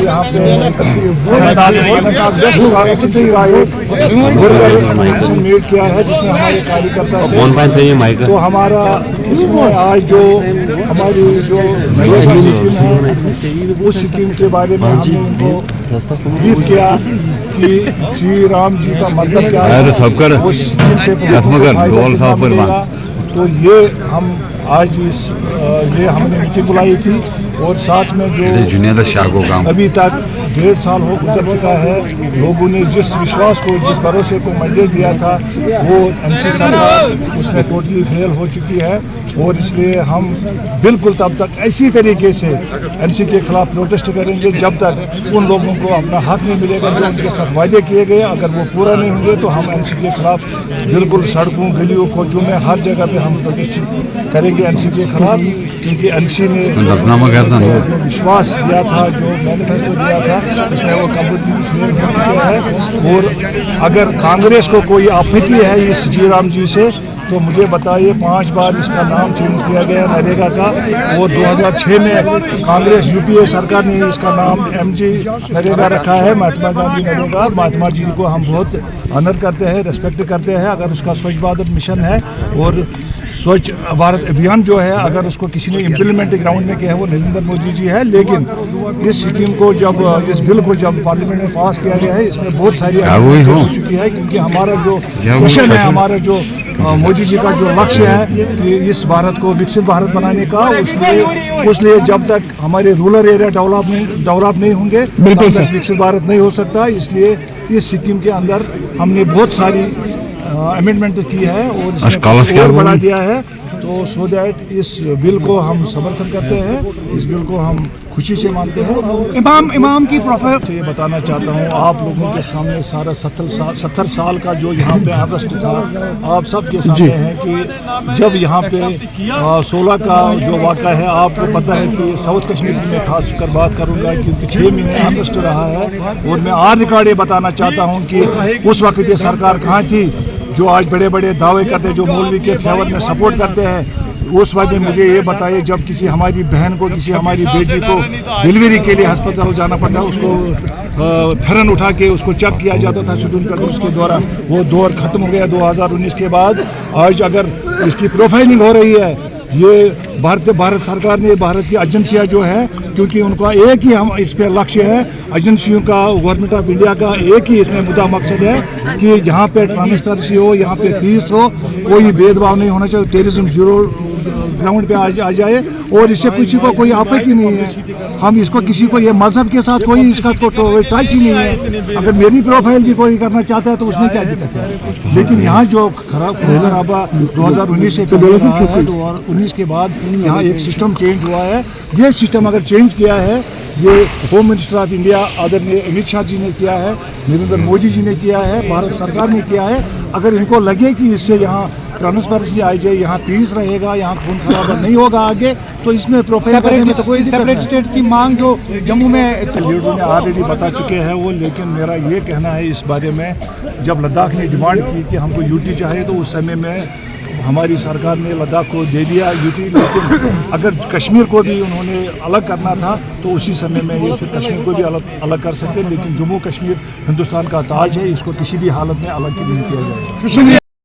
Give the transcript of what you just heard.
यहाँ पे मेट किया है जिसमें हमारे कार्यकर्ता तो हमारा इसमें आज जो हमारी जो स्कीम है उस स्कीम के बारे में हमने उनको ब्रीफ किया कि श्री राम जी का मतलब क्या है, उस स्कीम से तो ये हम आज ये हमने मीटिंग बुलाई थी और साथ में जो अभी तक 1.5 साल हो गुजर चुका है, लोगों ने जिस विश्वास को जिस भरोसे को मंजूर दिया था वो एमसी सरकार उसमें टोटली फेल हो चुकी है और इसलिए हम बिल्कुल तब तक इसी तरीके से एमसी के खिलाफ प्रोटेस्ट करेंगे जब तक उन लोगों को अपना हक नहीं मिलेगा जो उनके साथ वायदे किए गए। अगर वो पूरा नहीं होंगे तो हम एमसी के खिलाफ बिल्कुल सड़कों गलियों कोचों में हर जगह पे हम प्रोटेस्ट करेंगे एमसी के खिलाफ, क्योंकि एमसी ने विश्वास दिया था, जो मैनिफेस्टो दिया था उसमें वो कम्प्लीटली फेल हो चुका है। और अगर कांग्रेस को कोई आपत्ति है इस श्री राम जी से तो मुझे बताइए, 5 बार इसका नाम चेंज किया गया नरेगा का, वो 2006 में कांग्रेस यूपीए सरकार ने इसका नाम एमजी नरेगा रखा है, महात्मा गांधी नरेगा। महात्मा जी को हम बहुत ऑनर करते हैं, रेस्पेक्ट करते हैं। अगर उसका स्वच्छ भारत मिशन है और स्वच्छ भारत अभियान जो है अगर उसको किसी ने इम्प्लीमेंट ग्राउंड में किया है वो नरेंद्र मोदी जी है। लेकिन इस स्कीम को जब इस बिल को जब पार्लियामेंट में पास किया गया है इसमें बहुत सारी हो चुकी है, क्योंकि हमारा जो मिशन है, हमारा जो मोदी जी का जो लक्ष्य है कि इस भारत को विकसित भारत बनाने का, उसलिए जब तक हमारे रूरल एरिया डेवलप नहीं होंगे तब तक विकसित भारत नहीं हो सकता। इसलिए इस स्कीम के अंदर हमने बहुत सारी अमेंडमेंट की है और इसमें और बढ़ा दिया है, तो सो दैट इस बिल को हम समर्थन करते हैं, इस बिल को हम खुशी से मानते हैं। इमाम की प्रोफेट ये बताना चाहता हूँ आप लोगों के सामने, सारा 70 साल का जो यहाँ पे अरेस्ट था आप सबके सामने है कि जब यहाँ पे 16 का जो वाक़ा है, आपको पता है कि साउथ कश्मीर की मैं खास कर बात करूँगा क्योंकि 6 महीने अरेस्ट रहा है। और मैं आर रिकॉर्ड ये बताना चाहता हूँ कि उस वक्त ये सरकार कहाँ थी जो आज बड़े बड़े दावे करते हैं, जो मौलवी के फेवर में सपोर्ट करते हैं। उस वक्त में मुझे ये बताइए जब किसी हमारी बहन को, किसी हमारी बेटी को डिलीवरी के लिए अस्पताल जाना पड़ता, उसको फरन उठा के उसको चेक किया जाता था शेड्यूल प्रदेश के द्वारा, वो दौर खत्म हो गया 2019 के बाद। आज अगर इसकी प्रोफाइलिंग हो रही है, ये भारत सरकार ने, भारत की एजेंसियाँ जो है, क्योंकि उनका एक ही हम इस पर लक्ष्य है, एजेंसियों का, गवर्नमेंट ऑफ इंडिया का एक ही इसमें मुद्दा मकसद है कि यहाँ पे ट्रांसपेरेंसी हो, यहाँ पे पीस हो, कोई भेदभाव नहीं होना चाहिए, टेररिज्म जीरो ग्राउंड पे आ जाए। और इससे किसी को कोई आपत्ति नहीं है, हम इसको किसी को ये मजहब के साथ कोई इसका टच ही नहीं है। अगर मेरी प्रोफाइल भी कोई करना चाहता है तो उसमें क्या दिक्कत है। लेकिन यहाँ जो खराबा 2019 से 2019 के बाद यहाँ एक सिस्टम चेंज हुआ है। ये सिस्टम अगर चेंज किया है, ये होम मिनिस्टर ऑफ इंडिया आदरणीय अमित शाह जी ने किया है, नरेंद्र मोदी जी ने किया है, भारत सरकार ने किया है। अगर इनको लगे कि इससे यहाँ ट्रांसपेरेंसी आ जाए, यहाँ पीस रहेगा, यहाँ खून खराबा नहीं होगा आगे, तो इसमें सेपरेट स्टेट की मांग जो जम्मू में लीडरों ने ऑलरेडी बता चुके हैं वो। लेकिन मेरा ये कहना है इस बारे में, जब लद्दाख ने डिमांड की कि हमको यूटी चाहिए तो उस समय में हमारी सरकार ने लद्दाख को दे दिया यूटी। लेकिन अगर कश्मीर को भी उन्होंने अलग करना था तो उसी समय में ये फिर कश्मीर को भी अलग कर सकते। लेकिन जम्मू कश्मीर हिंदुस्तान का ताज है, इसको किसी भी हालत में अलग नहीं किया जाएगा।